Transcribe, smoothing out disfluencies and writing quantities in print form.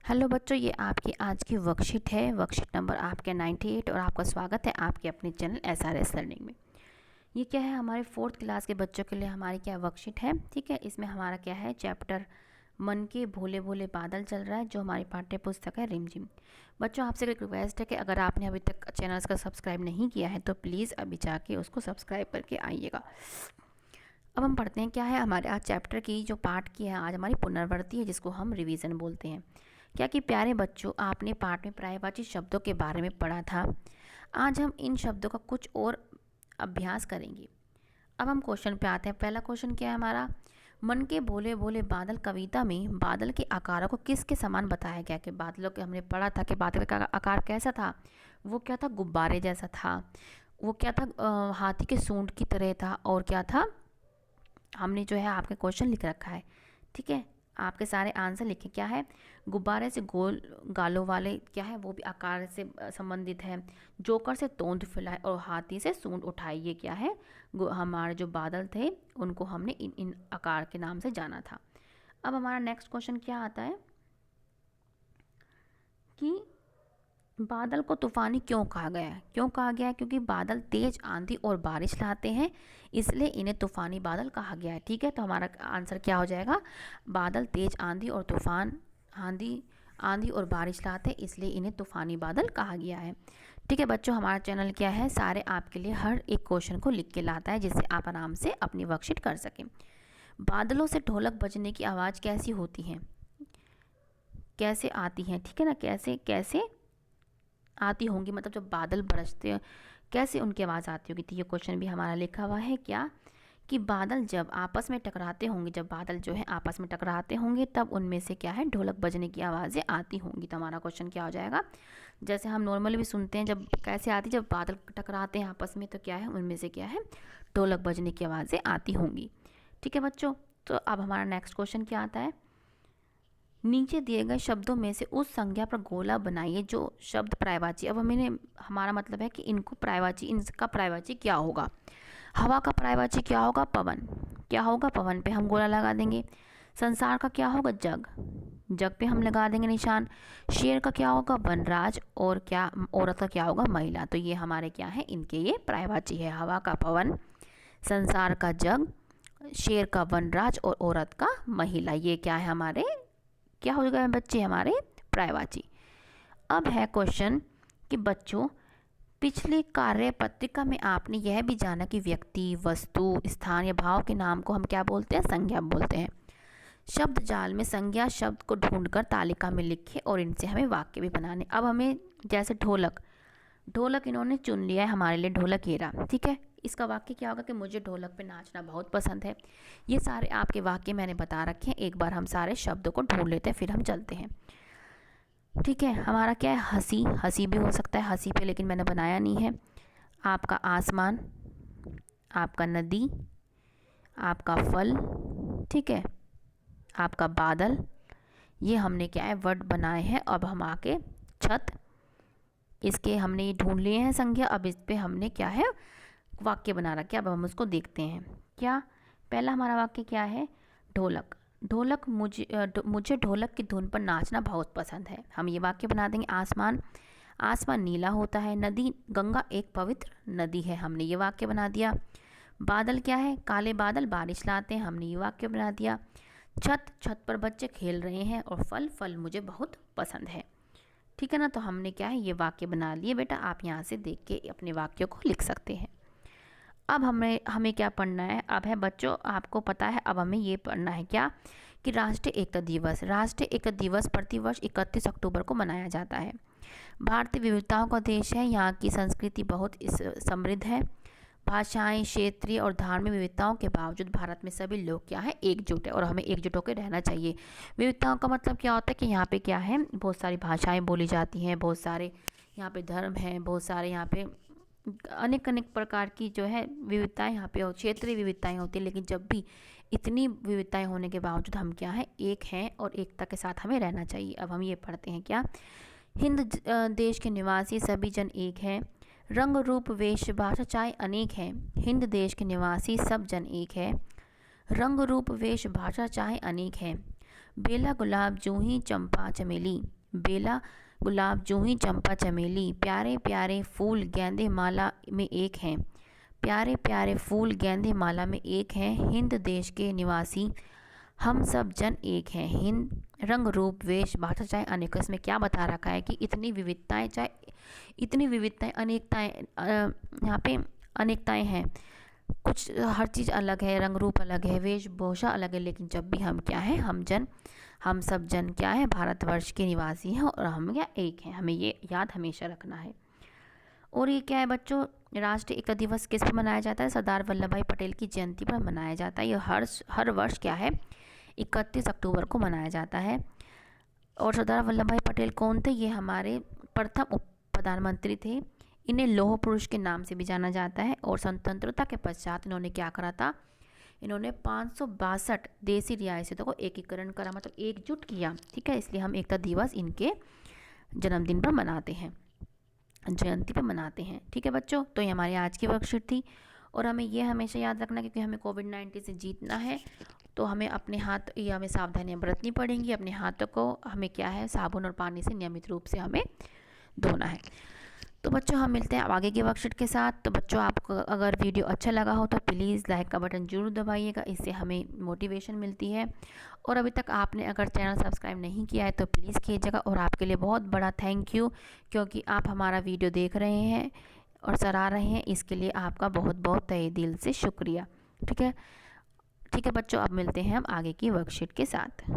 Hello बच्चों, ये आपकी आज की वर्कशीट है। वर्कशीट नंबर आपके 98 और आपका स्वागत है आपके अपने चैनल SRS लर्निंग में। ये क्या है, हमारे 4th क्लास के बच्चों के लिए हमारी क्या वर्कशीट है। ठीक है, इसमें हमारा क्या है, चैप्टर मन के भोले भोले बादल चल रहा है, जो हमारी पाठ्य पुस्तक है रिमझिम। बच्चों, आपसे एक रिक्वेस्ट है कि अगर आपने अभी तक चैनल का सब्सक्राइब नहीं किया है तो प्लीज़ अभी जाके उसको सब्सक्राइब करके आइएगा। अब हम पढ़ते हैं क्या है हमारे आज चैप्टर की जो पाठ की है, आज हमारी पुनरावृत्ति है, जिसको हम रिवीजन बोलते हैं। क्या कि प्यारे बच्चों, आपने पाठ में पर्यायवाची शब्दों के बारे में पढ़ा था। आज हम इन शब्दों का कुछ और अभ्यास करेंगे। अब हम क्वेश्चन पे आते हैं। पहला क्वेश्चन क्या है हमारा, मन के भोले भोले बादल कविता में बादल के आकारों को किसके समान बताया गया। कि बादलों के हमने पढ़ा था कि बादल का आकार कैसा था, वो क्या था, गुब्बारे जैसा था। वो क्या था, हाथी के सूंड की तरह था। और क्या था, हमने जो है आपके क्वेश्चन लिख रखा है। ठीक है, आपके सारे आंसर लिखे। क्या है, गुब्बारे से गोल गालों वाले क्या है, वो भी आकार से संबंधित है। जोकर से तोंद फैलाए और हाथी से सूंड उठाई, ये क्या है, हमारे जो बादल थे उनको हमने इन इन आकार के नाम से जाना था। अब हमारा नेक्स्ट क्वेश्चन क्या आता है कि बादल को तूफानी क्यों कहा गया है। क्यों कहा गया है, क्योंकि बादल तेज आंधी और बारिश लाते हैं, इसलिए इन्हें तूफानी बादल कहा गया है। ठीक है, तो हमारा आंसर क्या हो जाएगा, बादल तेज आंधी और तूफान आंधी और बारिश लाते हैं, इसलिए इन्हें तूफानी बादल कहा गया है। ठीक है बच्चों, हमारा चैनल क्या है, सारे आपके लिए हर एक क्वेश्चन को लिख के लाता है, जिससे आप आराम से अपनी वर्कशीट कर सकें। बादलों से ढोलक बजने की आवाज़ कैसी होती है, कैसे आती है। ठीक है ना, कैसे कैसे आती होंगी, मतलब जब बादल बरसते हैं कैसे उनकी आवाज़ आती होगी। तो ये क्वेश्चन भी हमारा लिखा हुआ है क्या, कि बादल जब आपस में टकराते होंगे, जब बादल जो है आपस में टकराते होंगे तब उनमें से क्या है, ढोलक बजने की आवाज़ें आती होंगी। तो हमारा क्वेश्चन क्या हो जाएगा, जैसे हम नॉर्मली भी सुनते हैं जब कैसे आती, जब बादल टकराते हैं आपस में, तो क्या है, उनमें से क्या है, ढोलक बजने की आवाज़ें आती होंगी। ठीक है बच्चों, तो अब हमारा नेक्स्ट क्वेश्चन क्या आता है, नीचे दिए गए शब्दों में से उस संज्ञा पर गोला बनाइए जो शब्द पर्यायवाची। अब हमारा मतलब है कि इनको पर्यायवाची, इनका पर्यायवाची क्या होगा। हवा का पर्यायवाची क्या होगा, पवन। क्या होगा, पवन पे हम गोला लगा देंगे। संसार का क्या होगा, जग। जग पे हम लगा देंगे निशान। शेर का क्या होगा, वनराज। और क्या, औरत का क्या होगा, महिला। तो ये हमारे क्या है, इनके ये पर्यायवाची है। हवा का पवन, संसार का जग, शेर का वनराज और औरत का महिला। ये क्या है, हमारे क्या हो गए बच्चे, हमारे पर्यायवाची। अब है क्वेश्चन कि बच्चों, पिछले कार्य पत्रिका में आपने यह भी जाना कि व्यक्ति, वस्तु, स्थान या भाव के नाम को हम क्या बोलते हैं, संज्ञा बोलते हैं। शब्द जाल में संज्ञा शब्द को ढूंढकर तालिका में लिखे और इनसे हमें वाक्य भी बनाने। अब हमें जैसे ढोलक, ढोलक इन्होंने चुन लिया है हमारे लिए, ढोलक हीरा। ठीक है, इसका वाक्य क्या होगा कि मुझे ढोलक पे नाचना बहुत पसंद है। ये सारे आपके वाक्य मैंने बता रखे हैं। एक बार हम सारे शब्दों को ढूंढ लेते हैं, फिर हम चलते हैं। ठीक है, हमारा क्या है, हंसी। हंसी भी हो सकता है, हंसी पे लेकिन मैंने बनाया नहीं है। आपका आसमान, आपका नदी, आपका फल, ठीक है, आपका बादल। ये हमने क्या है, वर्ड बनाए हैं। अब हम आके छत, इसके हमने ये ढूंढ लिए हैं संज्ञा। अब इस पे हमने क्या है, वाक्य बना रखा है। अब हम उसको देखते हैं। क्या, पहला हमारा वाक्य क्या है, ढोलक। ढोलक मुझे ढोलक की धुन पर नाचना बहुत पसंद है। हम ये वाक्य बना देंगे। आसमान, आसमान नीला होता है। नदी, गंगा एक पवित्र नदी है। हमने ये वाक्य बना दिया। बादल क्या है, काले बादल बारिश लाते हैं। हमने ये वाक्य बना दिया। छत, छत पर बच्चे खेल रहे हैं। और फल, फल मुझे बहुत पसंद है। ठीक है ना, तो हमने क्या है, ये वाक्य बना लिए। बेटा आप यहाँ से देख के अपने वाक्यों को लिख सकते हैं। अब हमें क्या पढ़ना है, अब है बच्चों, आपको पता है अब हमें ये पढ़ना है क्या, कि राष्ट्रीय एकता दिवस। राष्ट्रीय एकता दिवस प्रतिवर्ष 31 अक्टूबर को मनाया जाता है। भारतीय विविधताओं का देश है। यहाँ की संस्कृति बहुत समृद्ध है। भाषाएं, क्षेत्रीय और धार्मिक विविधताओं के बावजूद भारत में सभी लोग क्या है, एकजुट है। और हमें एकजुट होकर रहना चाहिए। विविधताओं का मतलब क्या होता है कि यहाँ पे क्या है, बहुत सारी भाषाएं बोली जाती हैं, बहुत सारे यहाँ पे धर्म हैं, बहुत सारे यहाँ पे अनेक अनेक प्रकार की जो है विविधताएं यहाँ पे, क्षेत्रीय विविधताएं होती है। लेकिन जब भी इतनी विविधताएं होने के बावजूद हम क्या है, एक हैं और एकता के साथ हमें रहना चाहिए। अब हम ये पढ़ते हैं क्या, हिंद देश के निवासी सभी जन एक हैं। रंग रूप वेश भाषा चाहे अनेक हैं। हिंद देश के निवासी सब जन एक है। रंग रूप वेश भाषा चाहे अनेक हैं। बेला गुलाब जूही चंपा चमेली। बेला गुलाब जूही चंपा चमेली, प्यारे प्यारे फूल गेंदे माला में एक हैं, प्यारे प्यारे फूल गेंदे माला में एक हैं, हिंद देश के निवासी हम सब जन एक हैं, हिंद रंग रूप वेश भाषा चाहे अनेक। इसमें क्या बता रखा है कि इतनी विविधताएं, चाहे इतनी विविधताएं, अनेकताएं, यहाँ पे अनेकताएं हैं, कुछ हर चीज़ अलग है, रंग रूप अलग है, वेशभूषा अलग है, लेकिन जब भी हम क्या है, हम सब जन क्या है, भारतवर्ष के निवासी हैं और हम क्या एक हैं। हमें ये याद हमेशा रखना है। और ये क्या है बच्चों, राष्ट्रीय एकता दिवस किस पर मनाया जाता है? सरदार वल्लभ भाई पटेल की जयंती पर मनाया जाता है। ये हर वर्ष क्या है, 31 अक्टूबर को मनाया जाता है। और सरदार वल्लभ भाई पटेल कौन थे? ये हमारे प्रथम उप प्रधानमंत्री थे। इन्हें लौह पुरुष के नाम से भी जाना जाता है। और स्वतंत्रता के पश्चात इन्होंने क्या करा था? इन्होंने 562 देसी रियासतों को एकीकरण करा, मतलब एकजुट किया। ठीक है, इसलिए हम एकता दिवस इनके जन्मदिन पर मनाते हैं, जयंती पे मनाते हैं। ठीक है बच्चों, तो ये हमारी आज की वर्कशीट थी। और हमें ये हमेशा याद रखना, क्योंकि हमें कोविड-19 से जीतना है, तो हमें अपने हाथ, ये हमें सावधानियां बरतनी पड़ेंगी। अपने हाथों को हमें क्या है, साबुन और पानी से नियमित रूप से हमें धोना है। तो बच्चों हम मिलते हैं आगे की वर्कशीट के साथ। तो बच्चों आपको अगर वीडियो अच्छा लगा हो तो प्लीज़ लाइक का बटन जरूर दबाइएगा, इससे हमें मोटिवेशन मिलती है। और अभी तक आपने अगर चैनल सब्सक्राइब नहीं किया है तो प्लीज़ कीजिएगा। और आपके लिए बहुत बड़ा थैंक यू, क्योंकि आप हमारा वीडियो देख रहे हैं और सराह रहे हैं, इसके लिए आपका बहुत बहुत तहे दिल से शुक्रिया। ठीक है, ठीक है बच्चों, अब मिलते हैं हम आगे की वर्कशीट के साथ।